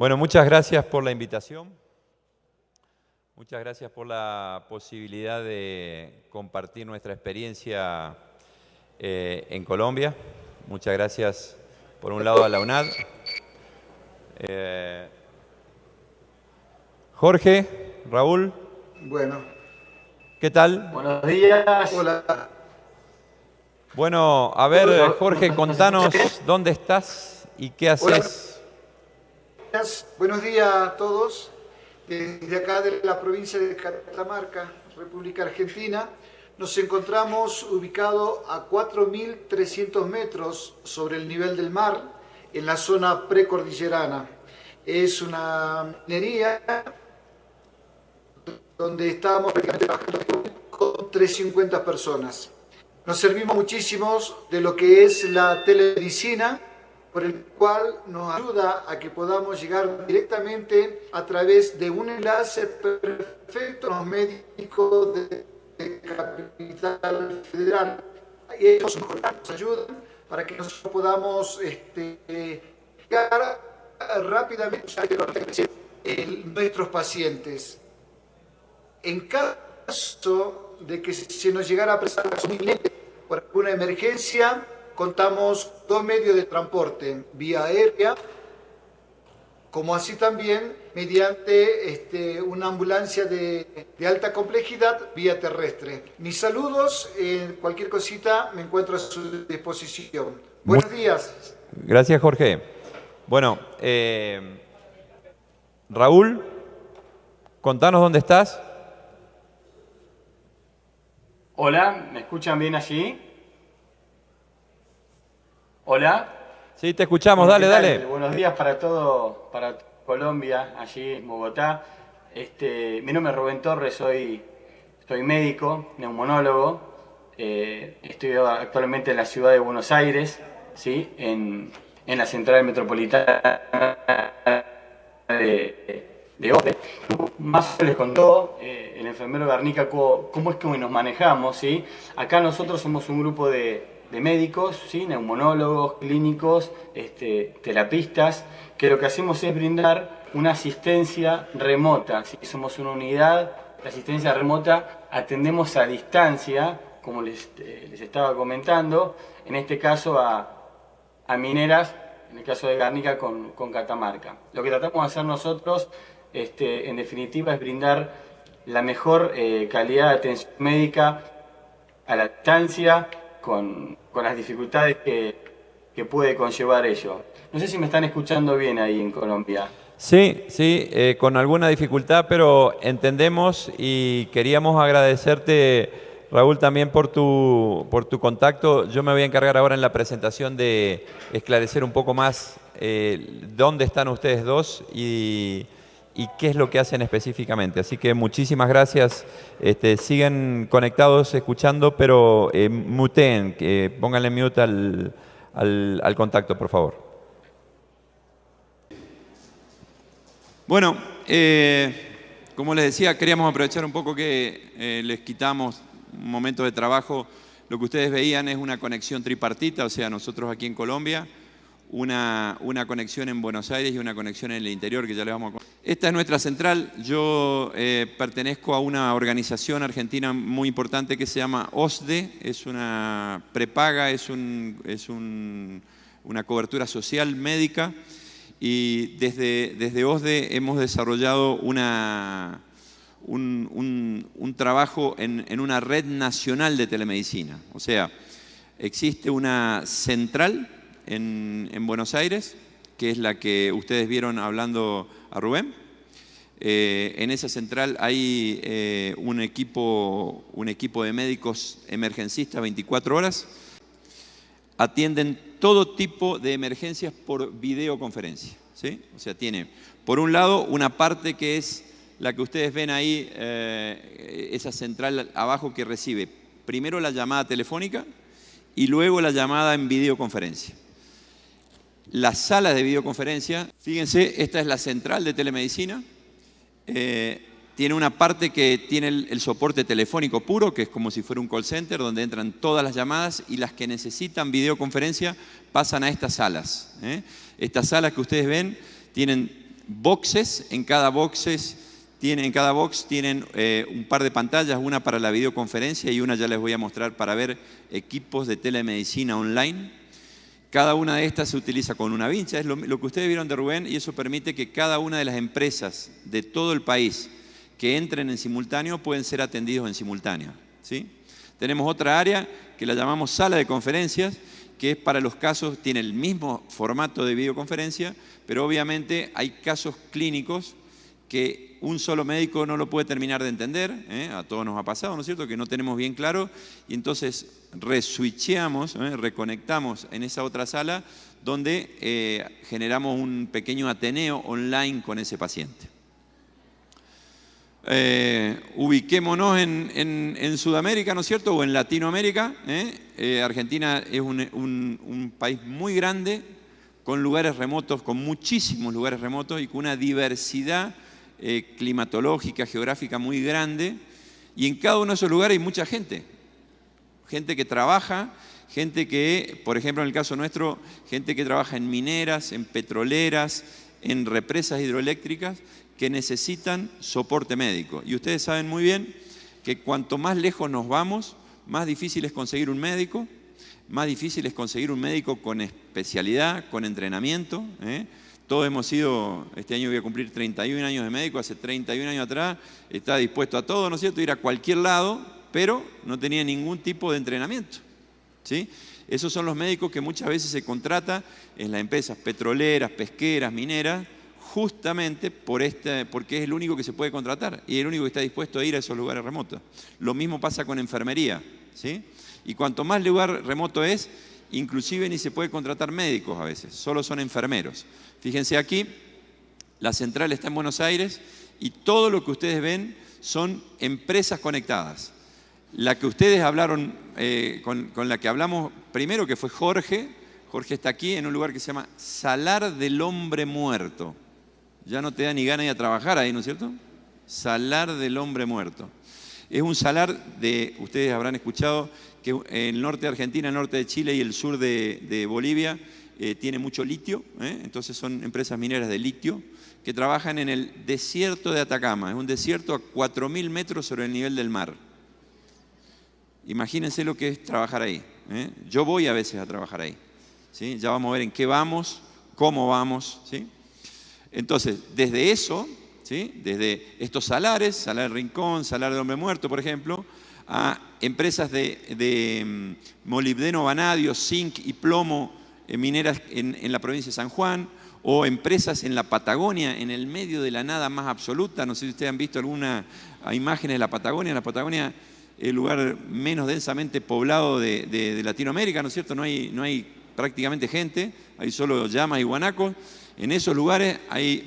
Bueno, muchas gracias por la invitación. Muchas gracias por la posibilidad de compartir nuestra experiencia en Colombia. Muchas gracias, por un lado, a la UNAD. Jorge, Raúl. Bueno. ¿Qué tal? Buenos días. Hola. Bueno, a ver, Jorge, contanos dónde estás y qué haces. Buenos días a todos. Desde acá de la provincia de Catamarca, República Argentina, nos encontramos ubicados a 4.300 metros sobre el nivel del mar, en la zona precordillerana. Es una minería donde estamos trabajando con 350 personas. Nos servimos muchísimo de lo que es la telemedicina, por el cual nos ayuda a que podamos llegar directamente a través de un enlace perfecto a los médicos de Capital Federal. Y ellos nos ayudan para que nosotros podamos llegar rápidamente a nuestros pacientes. En caso de que se nos llegara a presentar por alguna emergencia, contamos dos medios de transporte, vía aérea, como así también mediante una ambulancia de alta complejidad, vía terrestre. Mis saludos, cualquier cosita me encuentro a su disposición. Buenos días. Gracias, Jorge. Bueno, Raúl, contanos dónde estás. Hola, ¿me escuchan bien allí? Hola. Sí, te escuchamos, dale, dale. Buenos días para todo, para Colombia, allí en Bogotá. Mi nombre es Rubén Torres, soy médico, neumonólogo. Estoy actualmente en la ciudad de Buenos Aires, ¿sí? en la central metropolitana de OSDE. Más les contó el enfermero Garnica cómo es que nos manejamos, ¿sí? Acá nosotros somos un grupo de médicos, ¿sí? Neumonólogos, clínicos, terapistas, que lo que hacemos es brindar una asistencia remota, ¿sí? Somos una unidad de asistencia remota, atendemos a distancia, como les estaba comentando, en este caso a mineras, en el caso de Garnica con Catamarca. Lo que tratamos de hacer nosotros, en definitiva, es brindar la mejor calidad de atención médica a la distancia, con las dificultades que puede conllevar ello. No sé si me están escuchando bien ahí en Colombia. Sí, con alguna dificultad, pero entendemos y queríamos agradecerte, Raúl, también por tu contacto. Yo me voy a encargar ahora en la presentación de esclarecer un poco más dónde están ustedes dos y qué es lo que hacen específicamente. Así que muchísimas gracias. Siguen conectados, escuchando, pero muteen, pónganle mute al contacto, por favor. Bueno, como les decía, queríamos aprovechar un poco que les quitamos un momento de trabajo. Lo que ustedes veían es una conexión tripartita, o sea, nosotros aquí en Colombia, una conexión en Buenos Aires y una conexión en el interior, que ya les vamos a contar. Esta es nuestra central. Yo pertenezco a una organización argentina muy importante que se llama OSDE. Es una prepaga, es una cobertura social médica. Y desde OSDE hemos desarrollado un trabajo en una red nacional de telemedicina. O sea, existe una central en Buenos Aires, que es la que ustedes vieron hablando a Rubén. En esa central hay un equipo de médicos emergencistas 24 horas. Atienden todo tipo de emergencias por videoconferencia, ¿sí? O sea, tiene, por un lado, una parte que es la que ustedes ven ahí, esa central abajo que recibe primero la llamada telefónica y luego la llamada en videoconferencia. Las salas de videoconferencia, fíjense, esta es la central de telemedicina. Tiene una parte que tiene el soporte telefónico puro, que es como si fuera un call center, donde entran todas las llamadas, y las que necesitan videoconferencia pasan a estas salas. Estas salas que ustedes ven tienen boxes. En cada box tienen un par de pantallas, una para la videoconferencia y una ya les voy a mostrar para ver equipos de telemedicina online. Cada una de estas se utiliza con una vincha, es lo que ustedes vieron de Rubén, y eso permite que cada una de las empresas de todo el país que entren en simultáneo pueden ser atendidos en simultáneo, ¿sí? Tenemos otra área que la llamamos sala de conferencias, que es para los casos, tiene el mismo formato de videoconferencia, pero obviamente hay casos clínicos que un solo médico no lo puede terminar de entender, a todos nos ha pasado, ¿no es cierto?, que no tenemos bien claro, y entonces reswitcheamos, reconectamos en esa otra sala donde generamos un pequeño ateneo online con ese paciente. Ubiquémonos en Sudamérica, ¿no es cierto?, o en Latinoamérica. Argentina es un país muy grande, con lugares remotos, con muchísimos lugares remotos y con una diversidad climatológica, geográfica muy grande, y en cada uno de esos lugares hay mucha gente que trabaja, gente que, por ejemplo en el caso nuestro, gente que trabaja en mineras, en petroleras, en represas hidroeléctricas, que necesitan soporte médico. Y ustedes saben muy bien que cuanto más lejos nos vamos, más difícil es conseguir un médico, más difícil es conseguir un médico con especialidad, con entrenamiento, Todos hemos sido, este año voy a cumplir 31 años de médico, hace 31 años atrás estaba dispuesto a todo, ¿no es cierto?, ir a cualquier lado, pero no tenía ningún tipo de entrenamiento, ¿sí? Esos son los médicos que muchas veces se contrata en las empresas petroleras, pesqueras, mineras, justamente porque es el único que se puede contratar y el único que está dispuesto a ir a esos lugares remotos. Lo mismo pasa con enfermería, ¿sí? Y cuanto más lugar remoto es, inclusive ni se puede contratar médicos a veces, solo son enfermeros. Fíjense aquí, la central está en Buenos Aires y todo lo que ustedes ven son empresas conectadas. La que ustedes hablaron, con la que hablamos primero, que fue Jorge está aquí en un lugar que se llama Salar del Hombre Muerto. Ya no te da ni ganas de ir a trabajar ahí, ¿no es cierto? Salar del Hombre Muerto. Es un salar ustedes habrán escuchado que el norte de Argentina, el norte de Chile y el sur de Bolivia tiene mucho litio, entonces son empresas mineras de litio que trabajan en el desierto de Atacama. Es un desierto a 4.000 metros sobre el nivel del mar. Imagínense lo que es trabajar ahí. Yo voy a veces a trabajar ahí, ¿sí? Ya vamos a ver en qué vamos, cómo vamos, ¿sí? Entonces, desde eso, ¿sí?, desde estos salares, Salar del Rincón, Salar del Hombre Muerto, por ejemplo, a empresas de molibdeno, vanadio, zinc y plomo mineras en la provincia de San Juan, o empresas en la Patagonia, en el medio de la nada más absoluta. No sé si ustedes han visto alguna imágenes de la Patagonia. La Patagonia es el lugar menos densamente poblado de Latinoamérica, ¿no es cierto? No hay prácticamente gente, hay solo llamas y guanacos. En esos lugares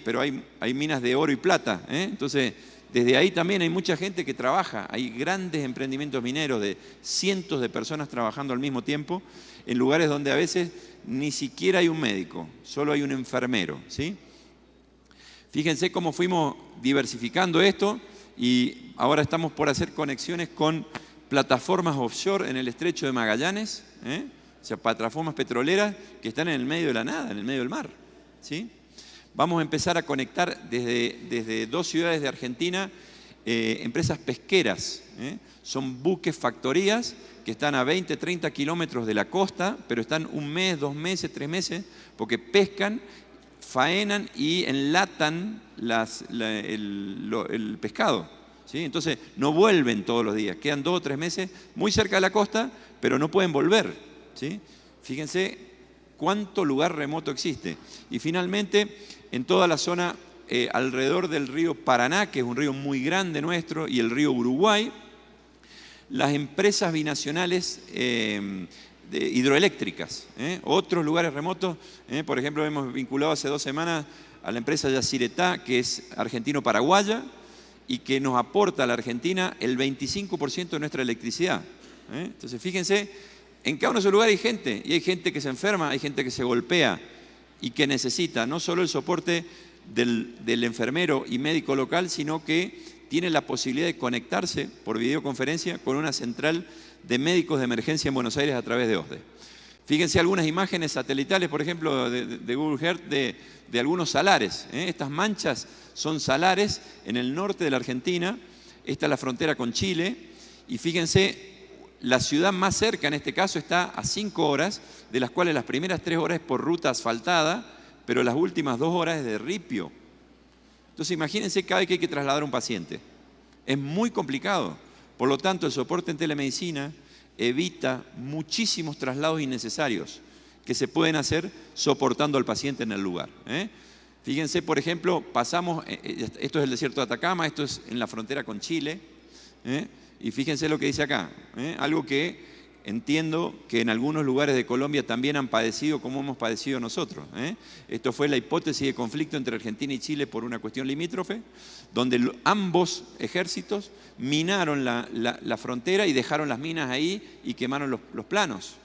pero hay minas de oro y plata, Entonces, desde ahí también hay mucha gente que trabaja, hay grandes emprendimientos mineros de cientos de personas trabajando al mismo tiempo en lugares donde a veces ni siquiera hay un médico, solo hay un enfermero, ¿sí? Fíjense cómo fuimos diversificando esto y ahora estamos por hacer conexiones con plataformas offshore en el estrecho de Magallanes, o sea, plataformas petroleras que están en el medio de la nada, en el medio del mar, ¿sí? Vamos a empezar a conectar desde 2 ciudades de Argentina empresas pesqueras. Son buques factorías que están a 20, 30 kilómetros de la costa, pero están 1 mes, 2 meses, 3 meses, porque pescan, faenan y enlatan el pescado, ¿sí? Entonces no vuelven todos los días, quedan 2 o 3 meses muy cerca de la costa, pero no pueden volver, ¿sí? Fíjense cuánto lugar remoto existe. Y finalmente, en toda la zona alrededor del río Paraná, que es un río muy grande nuestro, y el río Uruguay, las empresas binacionales hidroeléctricas, otros lugares remotos, por ejemplo, hemos vinculado hace 2 semanas a la empresa Yacyretá, que es argentino-paraguaya, y que nos aporta a la Argentina el 25% de nuestra electricidad. Entonces, fíjense, en cada uno de esos lugares hay gente, y hay gente que se enferma, hay gente que se golpea, y que necesita no solo el soporte del enfermero y médico local, sino que tiene la posibilidad de conectarse por videoconferencia con una central de médicos de emergencia en Buenos Aires a través de OSDE. Fíjense algunas imágenes satelitales, por ejemplo, de Google Earth de algunos salares. Estas manchas son salares en el norte de la Argentina. Esta es la frontera con Chile. Y fíjense, la ciudad más cerca en este caso está a 5 horas, de las cuales las primeras 3 horas es por ruta asfaltada, pero las últimas 2 horas es de ripio. Entonces imagínense cada vez que hay que trasladar a un paciente. Es muy complicado. Por lo tanto, el soporte en telemedicina evita muchísimos traslados innecesarios que se pueden hacer soportando al paciente en el lugar. Fíjense, por ejemplo, pasamos, esto es el desierto de Atacama, esto es en la frontera con Chile, y fíjense lo que dice acá, algo que entiendo que en algunos lugares de Colombia también han padecido como hemos padecido nosotros. Esto fue la hipótesis de conflicto entre Argentina y Chile por una cuestión limítrofe, donde ambos ejércitos minaron la frontera y dejaron las minas ahí y quemaron los planos.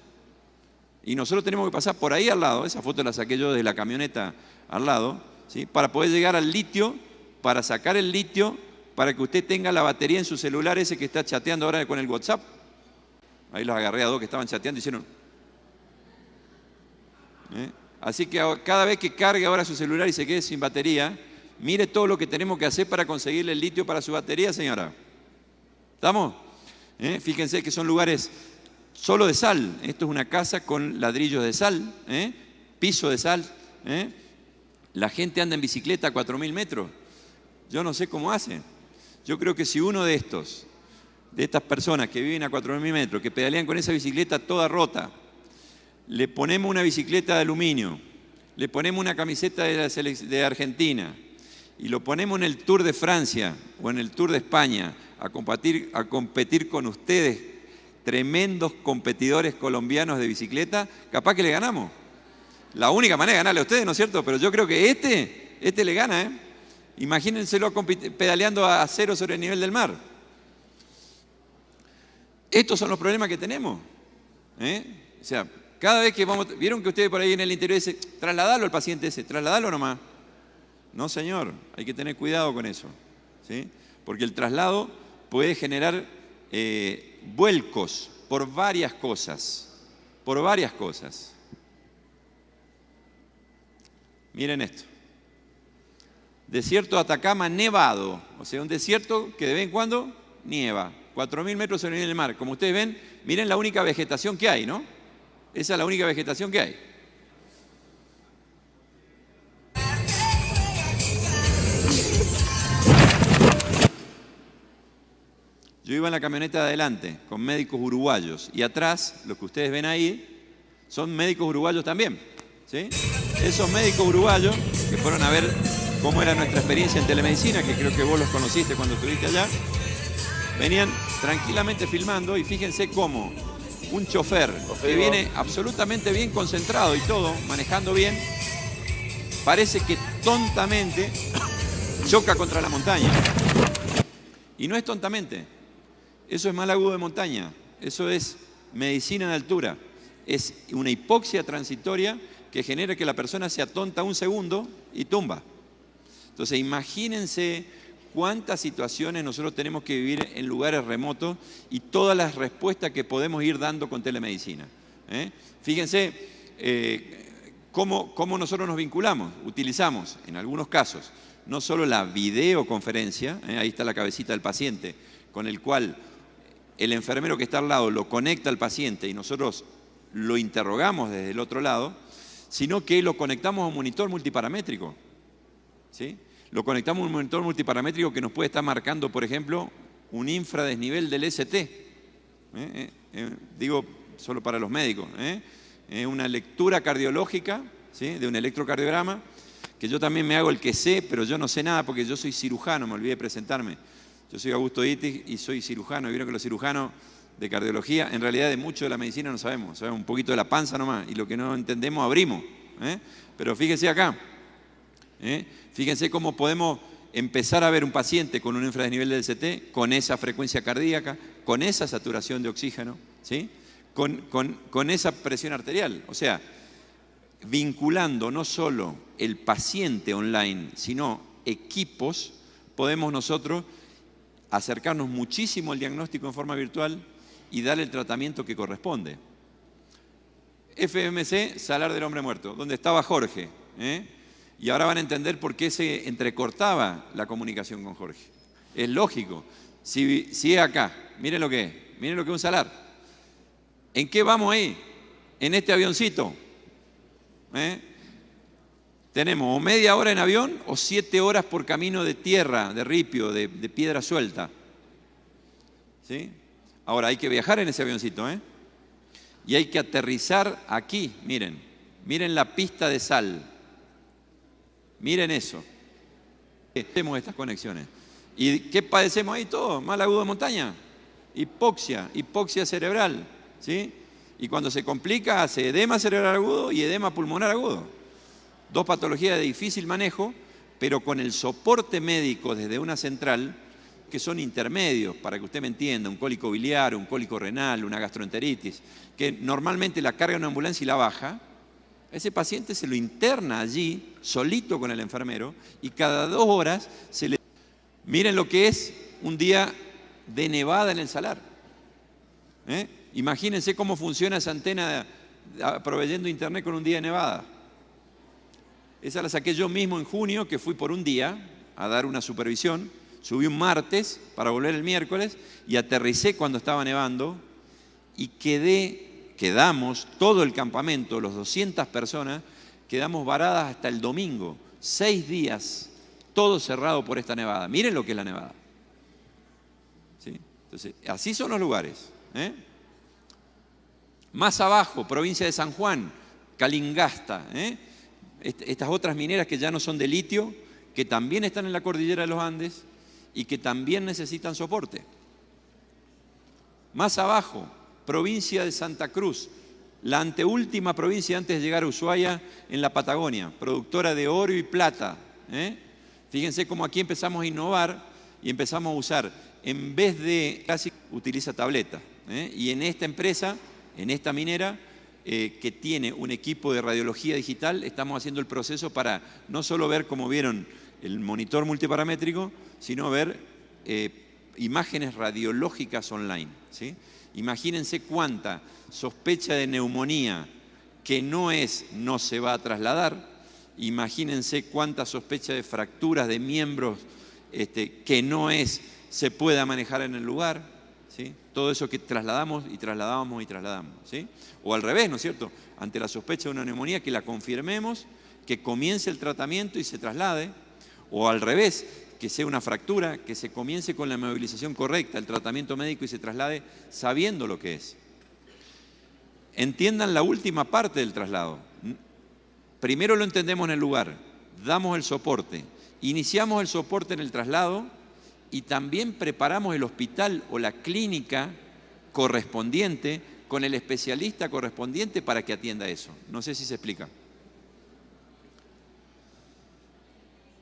Y nosotros tenemos que pasar por ahí al lado, esa foto la saqué yo desde la camioneta al lado, ¿sí? Para poder llegar al litio, para sacar el litio, para que usted tenga la batería en su celular ese que está chateando ahora con el WhatsApp. Ahí los agarré a 2 que estaban chateando y hicieron. Así que cada vez que cargue ahora su celular y se quede sin batería, mire todo lo que tenemos que hacer para conseguirle el litio para su batería, señora. ¿Estamos? Fíjense que son lugares solo de sal. Esto es una casa con ladrillos de sal, piso de sal. La gente anda en bicicleta a 4.000 metros. Yo no sé cómo hacen. Yo creo que si uno de estas personas que viven a 4.000 metros, que pedalean con esa bicicleta toda rota, le ponemos una bicicleta de aluminio, le ponemos una camiseta de Argentina y lo ponemos en el Tour de Francia o en el Tour de España a competir con ustedes, tremendos competidores colombianos de bicicleta, capaz que le ganamos. La única manera de ganarle a ustedes, ¿no es cierto? Pero yo creo que este le gana, Imagínenselo pedaleando a 0 sobre el nivel del mar. Estos son los problemas que tenemos. O sea, cada vez que vamos... ¿Vieron que ustedes por ahí en el interior dicen, trasladalo al paciente ese, trasladalo nomás? No, señor, hay que tener cuidado con eso, ¿sí? Porque el traslado puede generar vuelcos por varias cosas. Por varias cosas. Miren esto. Desierto de Atacama nevado. O sea, un desierto que de vez en cuando nieva. 4.000 metros sobre el nivel del mar. Como ustedes ven, miren la única vegetación que hay, ¿no? Esa es la única vegetación que hay. Yo iba en la camioneta de adelante con médicos uruguayos y atrás, los que ustedes ven ahí, son médicos uruguayos también, ¿sí? Esos médicos uruguayos que fueron a ver cómo era nuestra experiencia en telemedicina, que creo que vos los conociste cuando estuviste allá, venían tranquilamente filmando y fíjense cómo un chofer que viene absolutamente bien concentrado y todo, manejando bien, parece que tontamente choca contra la montaña. Y no es tontamente, eso es mal agudo de montaña, eso es medicina en altura, es una hipoxia transitoria que genera que la persona se atonta un segundo y tumba. Entonces imagínense cuántas situaciones nosotros tenemos que vivir en lugares remotos y todas las respuestas que podemos ir dando con telemedicina. Fíjense cómo nosotros nos vinculamos. Utilizamos, en algunos casos, no solo la videoconferencia, ahí está la cabecita del paciente, con el cual el enfermero que está al lado lo conecta al paciente y nosotros lo interrogamos desde el otro lado, sino que lo conectamos a un monitor multiparamétrico, ¿sí? Lo conectamos a un monitor multiparamétrico que nos puede estar marcando, por ejemplo, un infradesnivel del ST. Digo, solo para los médicos. Una lectura cardiológica, ¿sí? De un electrocardiograma, que yo también me hago el que sé, pero yo no sé nada porque yo soy cirujano, me olvidé de presentarme. Yo soy Augusto Itig y soy cirujano. Y vieron que los cirujanos de cardiología, en realidad de mucho de la medicina no sabemos un poquito de la panza nomás, y lo que no entendemos abrimos. Pero fíjense acá. Fíjense cómo podemos empezar a ver un paciente con un infradesnivel del CT, con esa frecuencia cardíaca, con esa saturación de oxígeno, ¿sí? con esa presión arterial. O sea, vinculando no solo el paciente online, sino equipos, podemos nosotros acercarnos muchísimo al diagnóstico en forma virtual y darle el tratamiento que corresponde. FMC, Salar del Hombre Muerto, donde estaba Jorge. Y ahora van a entender por qué se entrecortaba la comunicación con Jorge. Es lógico. Si es acá, miren lo que es. Miren lo que es un salar. ¿En qué vamos ahí? En este avioncito. Tenemos o media hora en avión o 7 horas por camino de tierra, de ripio, de piedra suelta. ¿Sí? Ahora hay que viajar en ese avioncito, y hay que aterrizar aquí. Miren la pista de sal. Miren eso. Hacemos estas conexiones. ¿Y qué padecemos ahí todos? Mal agudo de montaña. Hipoxia cerebral. ¿Sí? Y cuando se complica, hace edema cerebral agudo y edema pulmonar agudo. 2 patologías de difícil manejo, pero con el soporte médico desde una central, que son intermedios, para que usted me entienda, un cólico biliar, un cólico renal, una gastroenteritis, que normalmente la carga en una ambulancia y la baja. Ese paciente se lo interna allí, solito con el enfermero, y cada 2 horas se le... Miren lo que es un día de nevada en el salar. Imagínense cómo funciona esa antena proveyendo internet con un día de nevada. Esa la saqué yo mismo en junio, que fui por un día a dar una supervisión. Subí un martes para volver el miércoles y aterricé cuando estaba nevando y quedamos, todo el campamento, los 200 personas, quedamos varadas hasta el domingo. 6 días, todo cerrado por esta nevada. Miren lo que es la nevada. ¿Sí? Entonces, así son los lugares. Más abajo, provincia de San Juan, Calingasta. Estas otras mineras que ya no son de litio, que también están en la cordillera de los Andes y que también necesitan soporte. Más abajo, provincia de Santa Cruz, la anteúltima provincia antes de llegar a Ushuaia en la Patagonia, productora de oro y plata. Fíjense cómo aquí empezamos a innovar y empezamos a usar, en vez de clásico, utiliza tableta. Y en esta empresa, en esta minera, que tiene un equipo de radiología digital, estamos haciendo el proceso para no solo ver, como vieron, el monitor multiparamétrico, sino ver imágenes radiológicas online. ¿Sí? Imagínense cuánta sospecha de neumonía que no se va a trasladar. Imagínense cuánta sospecha de fracturas de miembros que no se pueda manejar en el lugar. ¿Sí? Todo eso que trasladamos y trasladamos y trasladamos. ¿Sí? O al revés, ¿no es cierto? Ante la sospecha de una neumonía, que la confirmemos, que comience el tratamiento y se traslade. O al revés, que sea una fractura, que se comience con la movilización correcta, el tratamiento médico y se traslade sabiendo lo que es. Entiendan la última parte del traslado. Primero lo entendemos en el lugar, damos el soporte, iniciamos el soporte en el traslado y también preparamos el hospital o la clínica correspondiente con el especialista correspondiente para que atienda eso. No sé si se explica.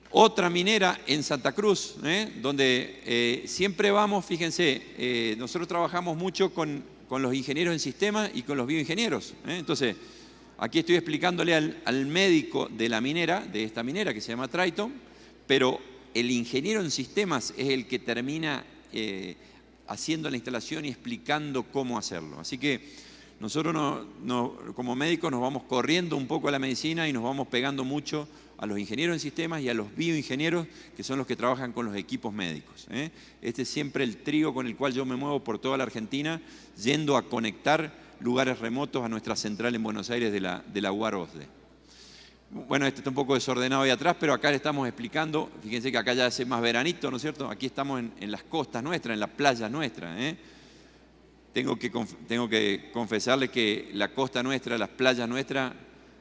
Otra minera en Santa Cruz, donde siempre vamos, fíjense, nosotros trabajamos mucho con los ingenieros en sistemas y con los bioingenieros. Entonces, aquí estoy explicándole al médico de la minera, de esta minera que se llama Triton, pero el ingeniero en sistemas es el que termina haciendo la instalación y explicando cómo hacerlo. Así que nosotros como médicos nos vamos corriendo un poco a la medicina y nos vamos pegando mucho a los ingenieros en sistemas y a los bioingenieros, que son los que trabajan con los equipos médicos. Este es siempre el trío con el cual yo me muevo por toda la Argentina, yendo a conectar lugares remotos a nuestra central en Buenos Aires de la UAR OSDE. Bueno, este está un poco desordenado ahí atrás, pero acá le estamos explicando. Fíjense que acá ya hace más veranito, ¿no es cierto? Aquí estamos en las costas nuestras, en la playa nuestra. Tengo que confesarles que la costa nuestra, las playas nuestras,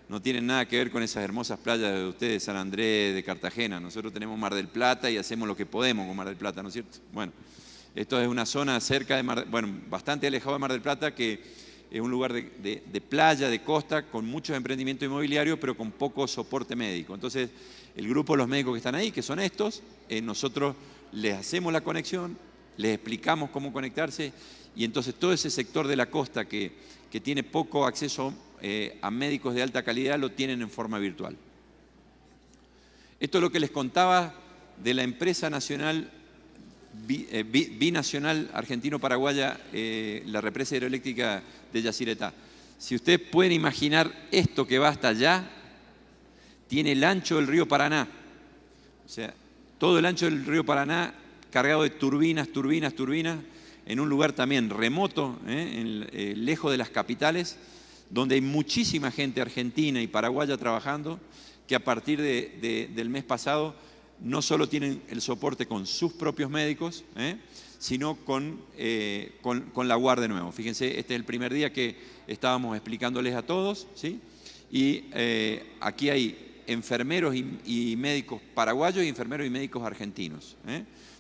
no tienen nada que ver con esas hermosas playas de ustedes, San Andrés, de Cartagena. Nosotros tenemos Mar del Plata y hacemos lo que podemos con Mar del Plata, ¿no es cierto? Bueno, esto es una zona cerca de bastante alejado de Mar del Plata, que es un lugar de playa, de costa, con muchos emprendimientos inmobiliarios, pero con poco soporte médico. Entonces, el grupo de los médicos que están ahí, que son estos, nosotros les hacemos la conexión, les explicamos cómo conectarse, y entonces todo ese sector de la costa que tiene poco acceso a médicos de alta calidad lo tienen en forma virtual. Esto es lo que les contaba de la empresa nacional binacional argentino-paraguaya, la represa hidroeléctrica de Yacyretá. Si ustedes pueden imaginar esto que va hasta allá, tiene el ancho del río Paraná. O sea, todo el ancho del río Paraná cargado de turbinas, turbinas, turbinas, en un lugar también remoto, lejos de las capitales, donde hay muchísima gente argentina y paraguaya trabajando, que a partir del mes pasado no solo tienen el soporte con sus propios médicos, sino con la UAR de nuevo. Fíjense, este es el primer día que estábamos explicándoles a todos, ¿sí? Y aquí hay enfermeros y médicos paraguayos y enfermeros y médicos argentinos.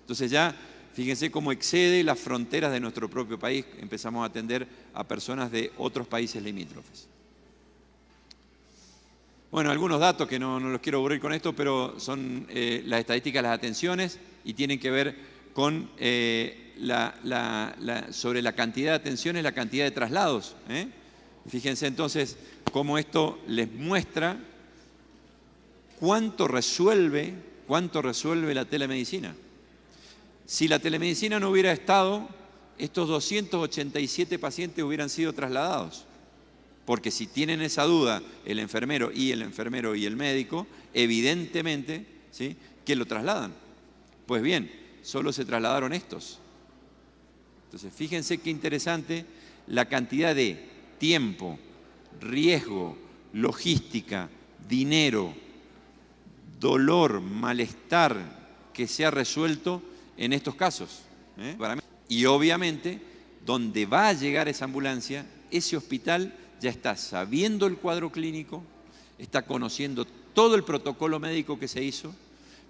Entonces ya, fíjense cómo excede las fronteras de nuestro propio país. Empezamos a atender a personas de otros países limítrofes. Bueno, algunos datos que no los quiero aburrir con esto, pero son las estadísticas de las atenciones y tienen que ver con sobre la cantidad de atenciones, la cantidad de traslados. Fíjense entonces cómo esto les muestra cuánto resuelve la telemedicina. Si la telemedicina no hubiera estado, estos 287 pacientes hubieran sido trasladados. Porque si tienen esa duda el enfermero y el médico, evidentemente, ¿sí?, que lo trasladan. Pues bien, solo se trasladaron estos. Entonces, fíjense qué interesante la cantidad de tiempo, riesgo, logística, dinero, dolor, malestar que se ha resuelto en estos casos. Y obviamente, donde va a llegar esa ambulancia, ese hospital ya está sabiendo el cuadro clínico, está conociendo todo el protocolo médico que se hizo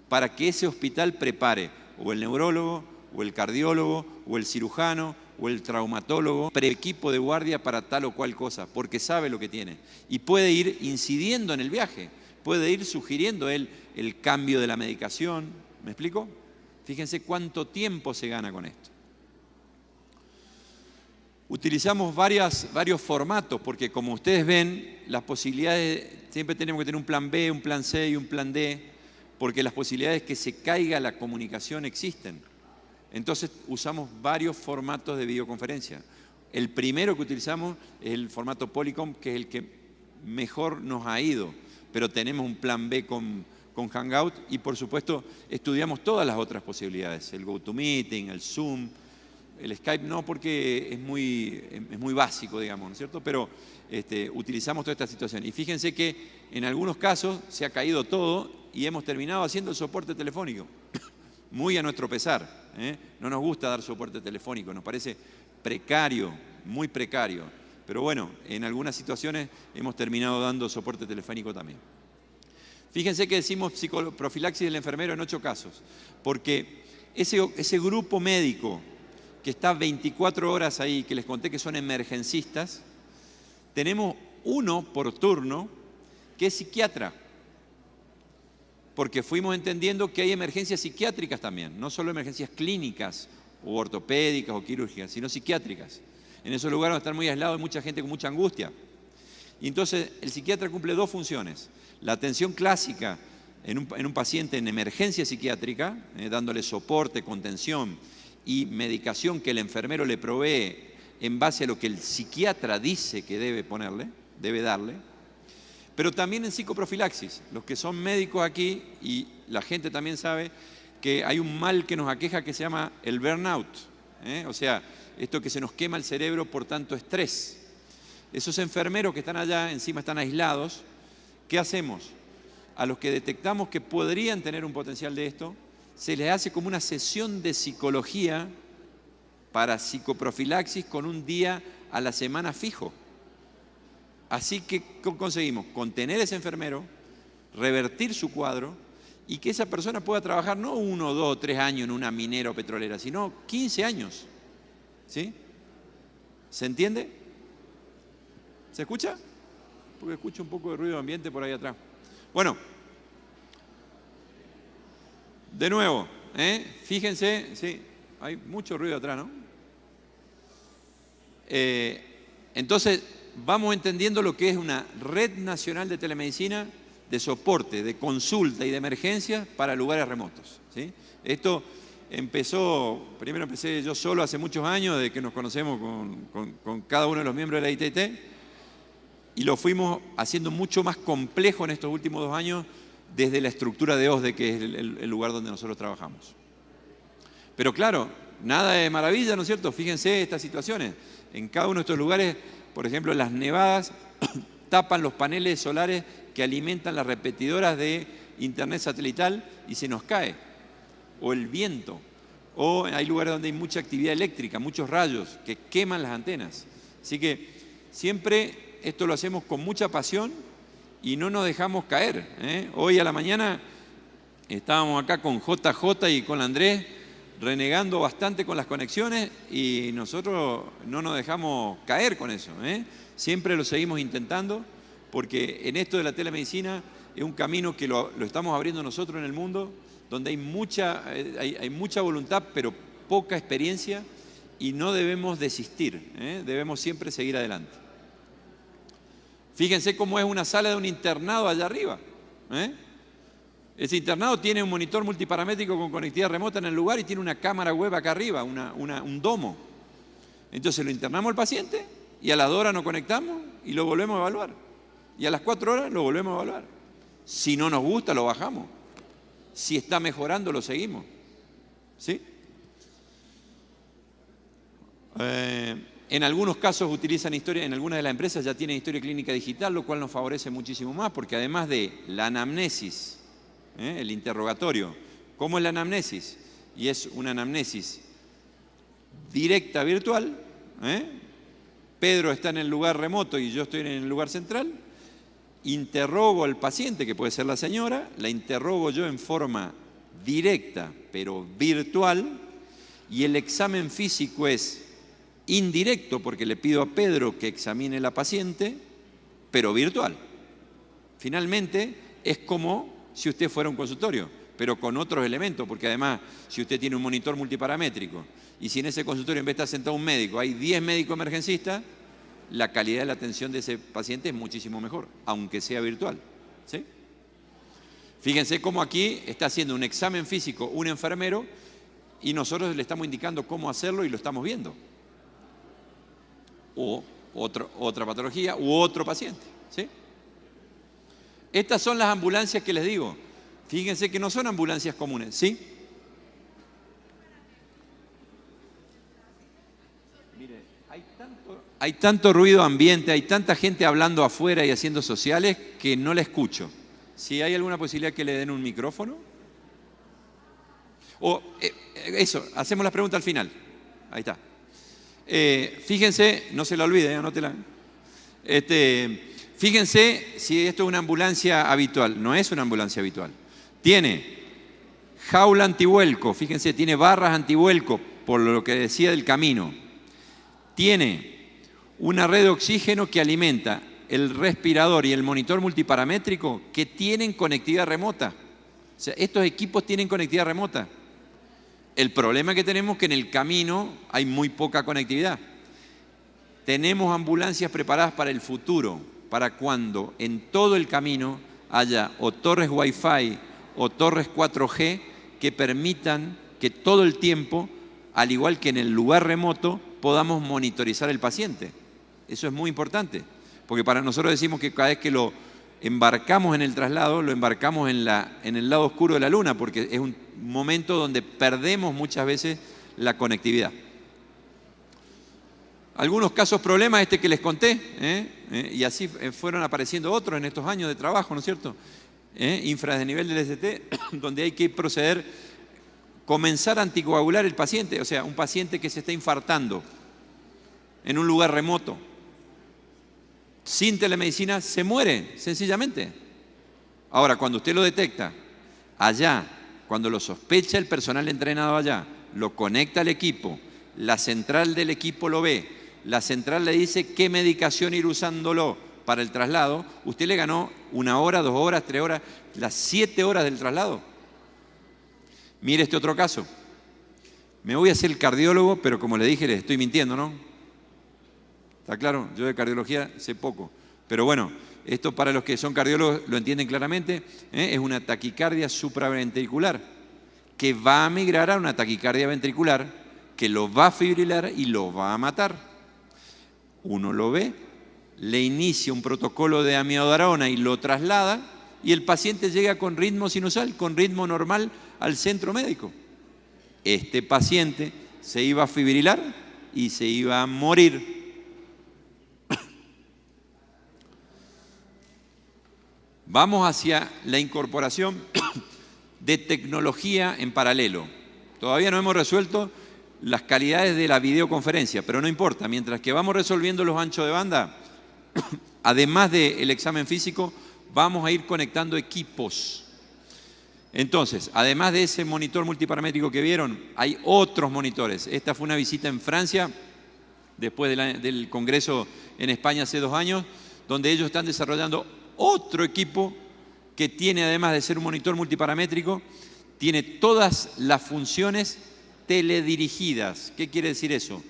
para que ese hospital prepare o el neurólogo, o el cardiólogo, o el cirujano, o el traumatólogo, equipo de guardia para tal o cual cosa, porque sabe lo que tiene. Y puede ir incidiendo en el viaje, puede ir sugiriendo él el cambio de la medicación. ¿Me explico? Fíjense cuánto tiempo se gana con esto. Utilizamos varios formatos, porque como ustedes ven, las posibilidades, siempre tenemos que tener un plan B, un plan C y un plan D, porque las posibilidades de que se caiga la comunicación existen. Entonces usamos varios formatos de videoconferencia. El primero que utilizamos es el formato Polycom, que es el que mejor nos ha ido, pero tenemos un plan B con Hangout y por supuesto estudiamos todas las otras posibilidades, el GoToMeeting, el Zoom, el Skype no, porque es muy básico, digamos, ¿no es cierto? Pero utilizamos toda esta situación. Y fíjense que en algunos casos se ha caído todo y hemos terminado haciendo el soporte telefónico, muy a nuestro pesar. No nos gusta dar soporte telefónico, nos parece precario, muy precario. Pero bueno, en algunas situaciones hemos terminado dando soporte telefónico también. Fíjense que decimos psicoprofilaxis del enfermero en 8 casos, porque ese grupo médico que está 24 horas ahí, que les conté que son emergencistas, tenemos uno por turno que es psiquiatra, porque fuimos entendiendo que hay emergencias psiquiátricas también, no solo emergencias clínicas o ortopédicas o quirúrgicas, sino psiquiátricas. En esos lugares donde están muy aislados hay mucha gente con mucha angustia. Y entonces el psiquiatra cumple 2 funciones. La atención clásica en un paciente en emergencia psiquiátrica, dándole soporte, contención y medicación que el enfermero le provee en base a lo que el psiquiatra dice que debe darle, pero también en psicoprofilaxis. Los que son médicos aquí, y la gente también sabe que hay un mal que nos aqueja que se llama el burnout, o sea, esto que se nos quema el cerebro por tanto estrés. Esos enfermeros que están allá, encima están aislados, ¿qué hacemos? A los que detectamos que podrían tener un potencial de esto, se les hace como una sesión de psicología para psicoprofilaxis con un día a la semana fijo. Así que conseguimos contener a ese enfermero, revertir su cuadro y que esa persona pueda trabajar no 1, 2, 3 años en una minera o petrolera, sino 15 años. ¿Sí? ¿Se entiende? ¿Se escucha? Porque escucho un poco de ruido ambiente por ahí atrás. Bueno, de nuevo, fíjense, sí, hay mucho ruido atrás, ¿no? Entonces, vamos entendiendo lo que es una red nacional de telemedicina, de soporte, de consulta y de emergencia para lugares remotos, ¿sí? Esto primero empecé yo solo hace muchos años, de que nos conocemos con cada uno de los miembros de la ITT, y lo fuimos haciendo mucho más complejo en estos últimos 2 años desde la estructura de OSDE, que es el lugar donde nosotros trabajamos. Pero claro, nada de maravilla, ¿no es cierto? Fíjense estas situaciones. En cada uno de estos lugares, por ejemplo, las nevadas tapan los paneles solares que alimentan las repetidoras de internet satelital y se nos cae. O el viento. O hay lugares donde hay mucha actividad eléctrica, muchos rayos que queman las antenas. Así que siempre esto lo hacemos con mucha pasión y no nos dejamos caer, ¿eh? Hoy a la mañana estábamos acá con JJ y con Andrés renegando bastante con las conexiones y nosotros no nos dejamos caer con eso, ¿eh? Siempre lo seguimos intentando porque en esto de la telemedicina es un camino que lo estamos abriendo nosotros en el mundo, donde hay mucha voluntad pero poca experiencia y no debemos desistir, ¿eh? Debemos siempre seguir adelante. Fíjense cómo es una sala de un internado allá arriba, ¿eh? Ese internado tiene un monitor multiparamétrico con conectividad remota en el lugar y tiene una cámara web acá arriba, un domo. Entonces lo internamos al paciente y a las 2 horas nos conectamos y lo volvemos a evaluar. Y a las 4 horas lo volvemos a evaluar. Si no nos gusta, lo bajamos. Si está mejorando, lo seguimos. ¿Sí? En algunos casos utilizan historia, en algunas de las empresas ya tienen historia clínica digital, lo cual nos favorece muchísimo más, porque además de la anamnesis, el interrogatorio, ¿cómo es la anamnesis? Y es una anamnesis directa virtual, Pedro está en el lugar remoto y yo estoy en el lugar central, interrogo al paciente, que puede ser la señora, la interrogo yo en forma directa, pero virtual, y el examen físico es indirecto, porque le pido a Pedro que examine la paciente, pero virtual. Finalmente, es como si usted fuera a un consultorio, pero con otros elementos, porque además, si usted tiene un monitor multiparamétrico, y si en ese consultorio en vez de estar sentado un médico, hay 10 médicos emergencistas, la calidad de la atención de ese paciente es muchísimo mejor, aunque sea virtual, ¿sí? Fíjense cómo aquí está haciendo un examen físico un enfermero y nosotros le estamos indicando cómo hacerlo y lo estamos viendo. O otra patología u otro paciente, ¿sí? Estas son las ambulancias que les digo. Fíjense que no son ambulancias comunes, ¿sí? Mire, hay tanto ruido ambiente, hay tanta gente hablando afuera y haciendo sociales que no la escucho. Si hay alguna posibilidad que le den un micrófono. O eso, hacemos las preguntas al final. Ahí está. Fíjense, no se la olvide, anótela. Fíjense si esto es una ambulancia habitual. No es una ambulancia habitual. Tiene jaula antivuelco, fíjense, tiene barras antivuelco, por lo que decía del camino. Tiene una red de oxígeno que alimenta el respirador y el monitor multiparamétrico que tienen conectividad remota. O sea, estos equipos tienen conectividad remota. El problema que tenemos es que en el camino hay muy poca conectividad. Tenemos ambulancias preparadas para el futuro, para cuando en todo el camino haya o torres Wi-Fi o torres 4G que permitan que todo el tiempo, al igual que en el lugar remoto, podamos monitorizar el paciente. Eso es muy importante, porque para nosotros decimos que cada vez que lo embarcamos en el traslado, lo embarcamos en el lado oscuro de la luna, porque es un momento donde perdemos muchas veces la conectividad. Algunos casos problemas, este que les conté, y así fueron apareciendo otros en estos años de trabajo, ¿no es cierto? Infras de nivel del ST, donde hay que proceder, comenzar a anticoagular el paciente, o sea, un paciente que se está infartando en un lugar remoto. Sin telemedicina se muere, sencillamente. Ahora, cuando usted lo detecta allá, cuando lo sospecha el personal entrenado allá, lo conecta al equipo, la central del equipo lo ve, la central le dice qué medicación ir usándolo para el traslado, usted le ganó 1 hora, 2 horas, 3 horas, las 7 horas del traslado. Mire este otro caso. Me voy a hacer el cardiólogo, pero como le dije, le estoy mintiendo, ¿no? ¿Está claro? Yo de cardiología sé poco. Pero bueno, esto para los que son cardiólogos lo entienden claramente, es una taquicardia supraventricular que va a migrar a una taquicardia ventricular que lo va a fibrilar y lo va a matar. Uno lo ve, le inicia un protocolo de amiodarona y lo traslada, y el paciente llega con ritmo sinusal, con ritmo normal al centro médico. Este paciente se iba a fibrilar y se iba a morir. Vamos hacia la incorporación de tecnología en paralelo. Todavía no hemos resuelto las calidades de la videoconferencia, pero no importa. Mientras que vamos resolviendo los anchos de banda, además del examen físico, vamos a ir conectando equipos. Entonces, además de ese monitor multiparamétrico que vieron, hay otros monitores. Esta fue una visita en Francia, después del Congreso en España hace 2 años, donde ellos están desarrollando otro equipo que tiene, además de ser un monitor multiparamétrico, tiene todas las funciones teledirigidas. ¿Qué quiere decir eso?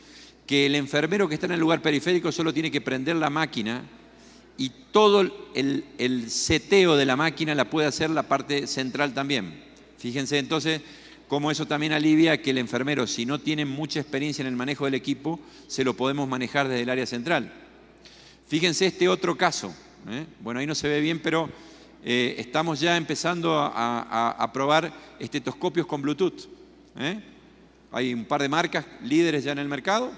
Que el enfermero que está en el lugar periférico solo tiene que prender la máquina y todo el seteo de la máquina la puede hacer la parte central también. Fíjense entonces cómo eso también alivia que el enfermero, si no tiene mucha experiencia en el manejo del equipo, se lo podemos manejar desde el área central. Fíjense este otro caso. Bueno, ahí no se ve bien, pero estamos ya empezando a probar estetoscopios con Bluetooth. Hay un par de marcas líderes ya en el mercado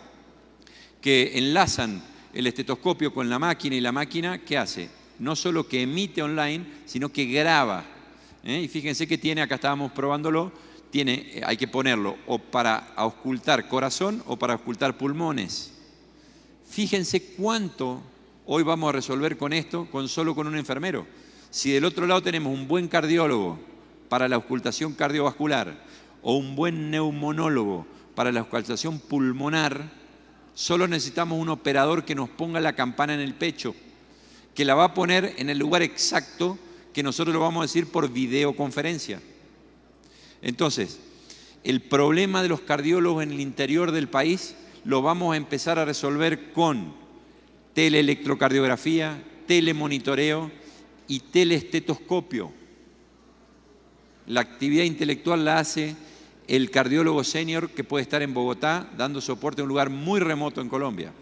que enlazan el estetoscopio con la máquina, y la máquina, ¿qué hace? No solo que emite online, sino que graba. Y fíjense que tiene, acá estábamos probándolo, hay que ponerlo o para auscultar corazón o para auscultar pulmones. Fíjense cuánto hoy vamos a resolver con esto, solo con un enfermero. Si del otro lado tenemos un buen cardiólogo para la auscultación cardiovascular o un buen neumonólogo para la auscultación pulmonar, solo necesitamos un operador que nos ponga la campana en el pecho, que la va a poner en el lugar exacto que nosotros lo vamos a decir por videoconferencia. Entonces, el problema de los cardiólogos en el interior del país lo vamos a empezar a resolver con teleelectrocardiografía, telemonitoreo y teleestetoscopio. La actividad intelectual la hace el cardiólogo senior que puede estar en Bogotá dando soporte a un lugar muy remoto en Colombia.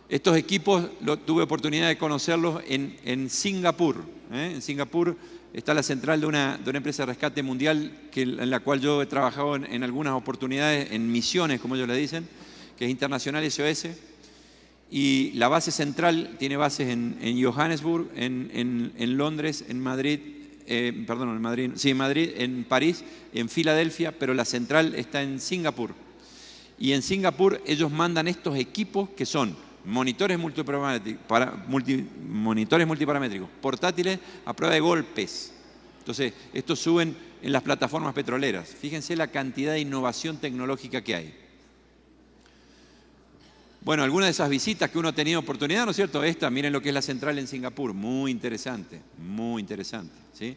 Estos equipos tuve oportunidad de conocerlos en Singapur. En Singapur está la central de una empresa de rescate mundial en la cual yo he trabajado en algunas oportunidades, en misiones, como ellos le dicen, que es Internacional SOS. Y la base central tiene bases en Johannesburg, en Londres, en Madrid, en Madrid, en París, en Filadelfia, pero la central está en Singapur. Y en Singapur ellos mandan estos equipos que son monitores multiparamétricos, portátiles a prueba de golpes. Entonces, estos suben en las plataformas petroleras. Fíjense la cantidad de innovación tecnológica que hay. Bueno, algunas de esas visitas que uno ha tenido oportunidad, ¿no es cierto? Miren lo que es la central en Singapur, muy interesante, ¿sí?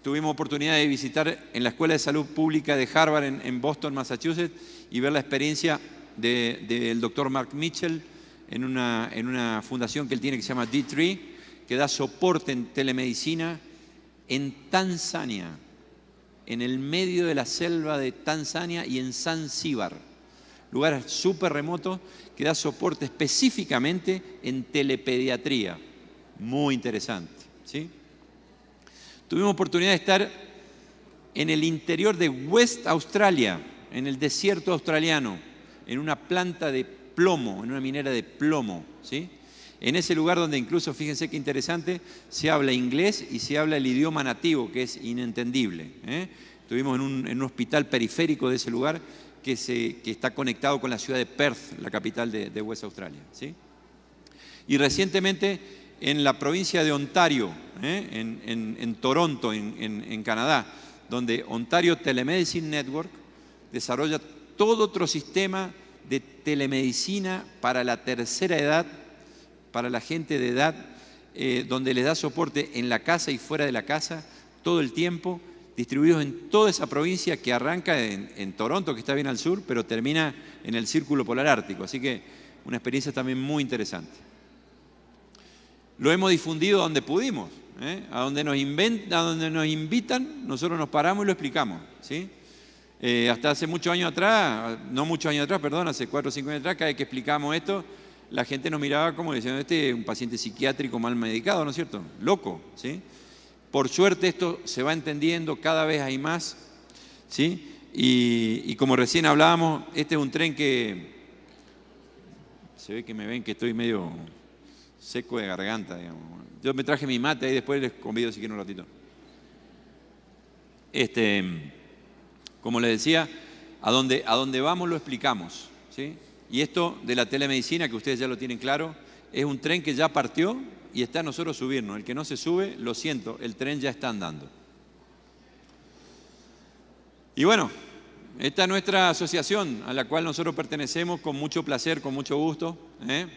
Tuvimos oportunidad de visitar en la Escuela de Salud Pública de Harvard en Boston, Massachusetts, y ver la experiencia del doctor Mark Mitchell en una fundación que él tiene que se llama D3, que da soporte en telemedicina en Tanzania, en el medio de la selva de Tanzania y en Zanzíbar. Lugares súper remotos, que da soporte específicamente en telepediatría. Muy interesante, ¿sí? Tuvimos oportunidad de estar en el interior de West Australia, en el desierto australiano, en una planta de plomo, en una minera de plomo, ¿sí? En ese lugar donde incluso, fíjense qué interesante, se habla inglés y se habla el idioma nativo, que es inentendible. Estuvimos en un hospital periférico de ese lugar, que está conectado con la ciudad de Perth, la capital de West Australia, ¿sí? Y recientemente en la provincia de Ontario, en Toronto, en Canadá, donde Ontario Telemedicine Network desarrolla todo otro sistema de telemedicina para la tercera edad, para la gente de edad, donde les da soporte en la casa y fuera de la casa todo el tiempo, distribuidos en toda esa provincia que arranca en Toronto, que está bien al sur, pero termina en el Círculo Polar Ártico. Así que una experiencia también muy interesante. Lo hemos difundido donde pudimos, a donde nos invitan, nosotros nos paramos y lo explicamos, ¿sí? Hasta hace muchos años atrás, no muchos años atrás, perdón, hace 4 o 5 años atrás, cada vez que explicábamos esto, la gente nos miraba como diciendo, este es un paciente psiquiátrico mal medicado, ¿no es cierto? Loco, ¿sí? Por suerte esto se va entendiendo, cada vez hay más, ¿sí? Y como recién hablábamos, este es un tren que, se ve que me ven que estoy medio seco de garganta, digamos. Yo me traje mi mate y después les convido si quieren un ratito. Como les decía, a donde vamos lo explicamos, ¿sí? Y esto de la telemedicina, que ustedes ya lo tienen claro, es un tren que ya partió y está a nosotros subirnos. El que no se sube, lo siento, el tren ya está andando. Y bueno, esta es nuestra asociación a la cual nosotros pertenecemos con mucho placer, con mucho gusto, ¿eh?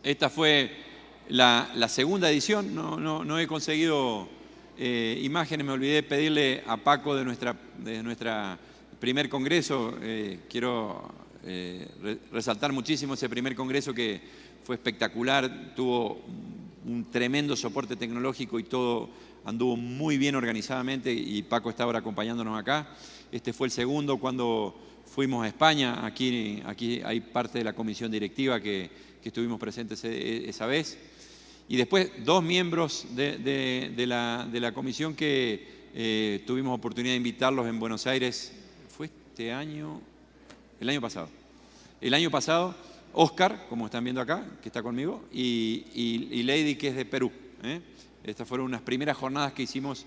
Esta fue la segunda edición, no he conseguido imágenes, me olvidé pedirle a Paco de nuestra primer congreso. Quiero resaltar muchísimo ese primer congreso que fue espectacular, tuvo un tremendo soporte tecnológico y todo anduvo muy bien organizadamente y Paco está ahora acompañándonos acá. Este fue el segundo cuando fuimos a España, aquí hay parte de la comisión directiva que estuvimos presentes esa vez. Y después 2 miembros de la comisión que tuvimos oportunidad de invitarlos en Buenos Aires, fue este año, el año pasado. El año pasado, Oscar, como están viendo acá, que está conmigo, y Lady, que es de Perú, ¿eh? Estas fueron unas primeras jornadas que hicimos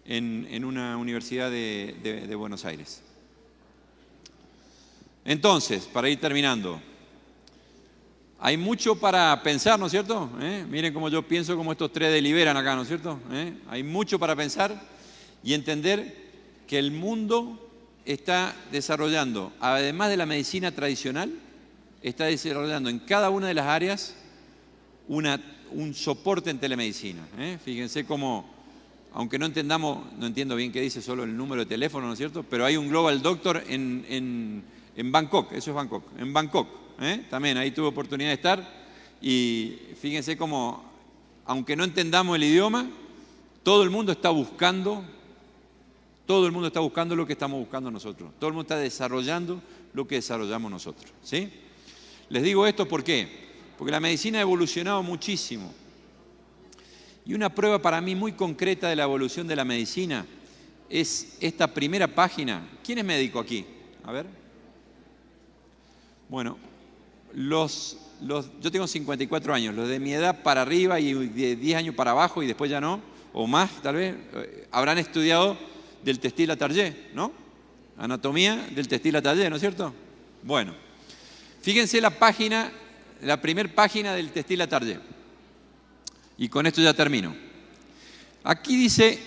en una universidad de Buenos Aires. Entonces, para ir terminando, hay mucho para pensar, ¿no es cierto? Miren cómo yo pienso, cómo estos 3 deliberan acá, ¿no es cierto? Hay mucho para pensar y entender que el mundo está desarrollando, además de la medicina tradicional, está desarrollando en cada una de las áreas un soporte en telemedicina. Fíjense cómo, aunque no entiendo bien qué dice solo el número de teléfono, ¿no es cierto? Pero hay un Global Doctor en Bangkok, eso es Bangkok, en Bangkok. También ahí tuve oportunidad de estar y fíjense cómo, aunque no entendamos el idioma, todo el mundo está buscando lo que estamos buscando nosotros. Todo el mundo está desarrollando lo que desarrollamos nosotros, ¿sí? Les digo esto ¿por qué? Porque la medicina ha evolucionado muchísimo. Y una prueba para mí muy concreta de la evolución de la medicina es esta primera página. ¿Quién es médico aquí? A ver. Bueno, yo tengo 54 años, los de mi edad para arriba y de 10 años para abajo y después ya no, o más tal vez, habrán estudiado del textil atelier, ¿no? Anatomía del textil atelier, ¿no es cierto? Bueno, fíjense la primera página del textil atelier. Y con esto ya termino. Aquí dice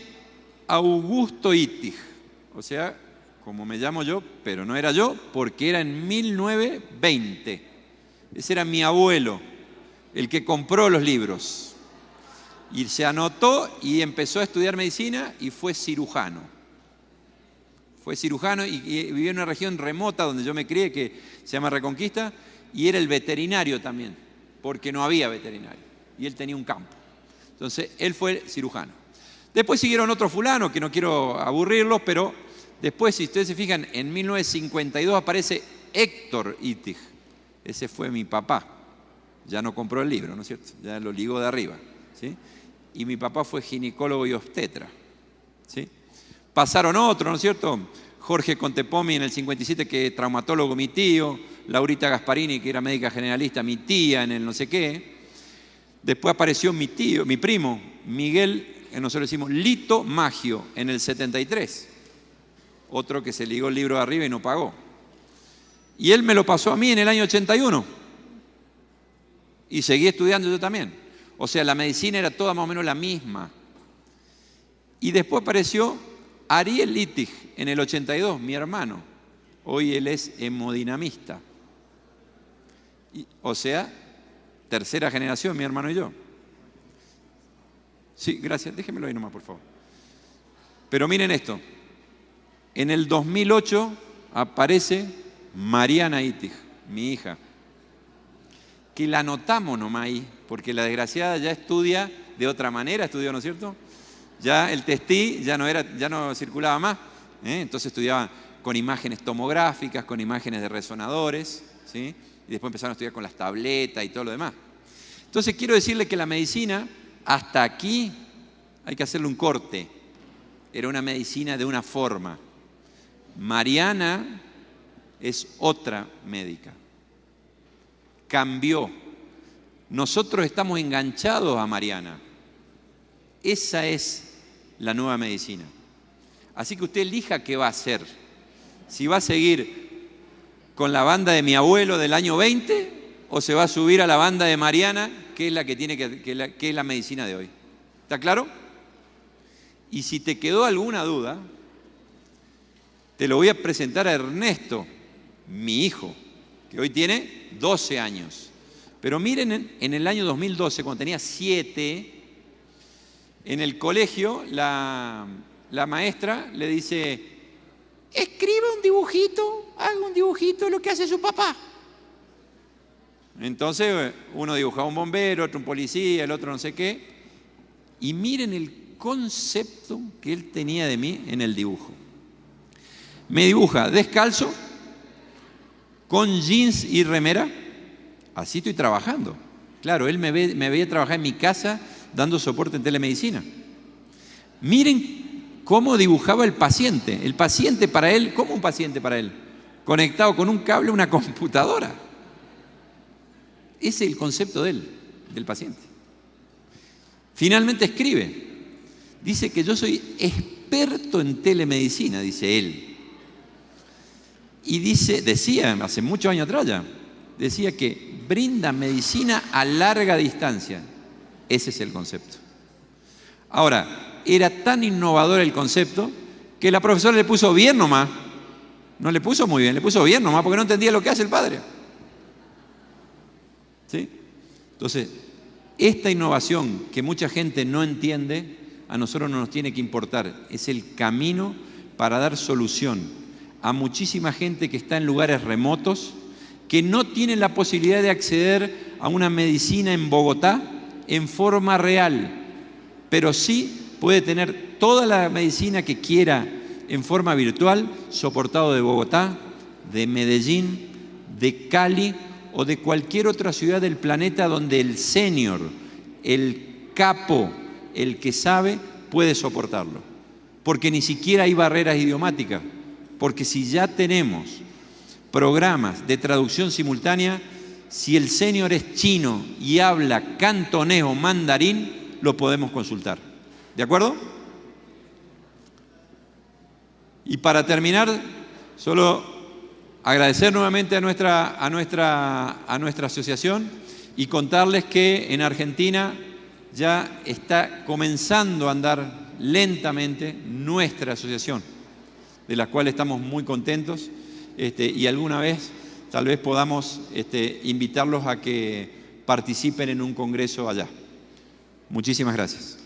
Augusto Ittig, o sea, como me llamo yo, pero no era yo, porque era en 1920. Ese era mi abuelo, el que compró los libros. Y se anotó y empezó a estudiar medicina y fue cirujano. Fue cirujano y vivió en una región remota donde yo me crié, que se llama Reconquista, y era el veterinario también, porque no había veterinario. Y él tenía un campo. Entonces, él fue cirujano. Después siguieron otros fulanos, que no quiero aburrirlos, pero después, si ustedes se fijan, en 1952 aparece Héctor Ittig. Ese fue mi papá. Ya no compró el libro, ¿no es cierto? Ya lo ligó de arriba, ¿sí? Y mi papá fue ginecólogo y obstetra, ¿sí? Pasaron otros, ¿no es cierto? Jorge Contepomi en el 57, que es traumatólogo, mi tío. Laurita Gasparini, que era médica generalista, mi tía en el no sé qué. Después apareció mi tío, mi primo, Miguel, nosotros decimos Lito Maggio, en el 73. Otro que se ligó el libro de arriba y no pagó. Y él me lo pasó a mí en el año 81. Y seguí estudiando yo también. O sea, la medicina era toda más o menos la misma. Y después apareció Ariel Ittig en el 82, mi hermano. Hoy él es hemodinamista. O sea, tercera generación, mi hermano y yo. Sí, gracias. Déjenmelo ahí nomás, por favor. Pero miren esto. En el 2008 aparece Mariana Ittig, mi hija, que la anotamos nomás ahí, porque la desgraciada ya estudia de otra manera, estudió, ¿no es cierto? Ya el textil ya no circulaba más, entonces estudiaba con imágenes tomográficas, con imágenes de resonadores, ¿sí? Y después empezaron a estudiar con las tabletas y todo lo demás. Entonces quiero decirle que la medicina, hasta aquí hay que hacerle un corte. Era una medicina de una forma. Mariana es otra médica. Cambió. Nosotros estamos enganchados a Mariana. Esa es la nueva medicina. Así que usted elija qué va a hacer. Si va a seguir con la banda de mi abuelo del año 20 o se va a subir a la banda de Mariana, que es la que tiene que es la medicina de hoy. ¿Está claro? Y si te quedó alguna duda, te lo voy a presentar a Ernesto, mi hijo, que hoy tiene 12 años. Pero miren, en el año 2012, cuando tenía 7, en el colegio la maestra le dice: escribe un dibujito, haga un dibujito de lo que hace su papá. Entonces uno dibujaba un bombero, otro un policía, el otro no sé qué. Y miren el concepto que él tenía de mí en el dibujo. Me dibuja descalzo, con jeans y remera. Así estoy trabajando. Claro, él me veía trabajar en mi casa dando soporte en telemedicina. Miren cómo dibujaba el paciente. El paciente para él, ¿cómo un paciente para él? Conectado con un cable a una computadora. Ese es el concepto de él, del paciente. Finalmente escribe. Dice que yo soy experto en telemedicina, dice él. Y decía, hace muchos años atrás ya, decía que brinda medicina a larga distancia. Ese es el concepto. Ahora, era tan innovador el concepto que la profesora le puso bien nomás. No le puso muy bien, le puso bien nomás porque no entendía lo que hace el padre. ¿Sí? Entonces, esta innovación que mucha gente no entiende, a nosotros no nos tiene que importar. Es el camino para dar solución a muchísima gente que está en lugares remotos, que no tienen la posibilidad de acceder a una medicina en Bogotá en forma real, pero sí puede tener toda la medicina que quiera en forma virtual, soportado de Bogotá, de Medellín, de Cali o de cualquier otra ciudad del planeta donde el senior, el capo, el que sabe, puede soportarlo. Porque ni siquiera hay barreras idiomáticas. Porque si ya tenemos programas de traducción simultánea, si el senior es chino y habla cantonés o mandarín, lo podemos consultar. ¿De acuerdo? Y para terminar, solo agradecer nuevamente a nuestra asociación y contarles que en Argentina ya está comenzando a andar lentamente nuestra asociación, de la cual estamos muy contentos, y alguna vez tal vez podamos invitarlos a que participen en un congreso allá. Muchísimas gracias.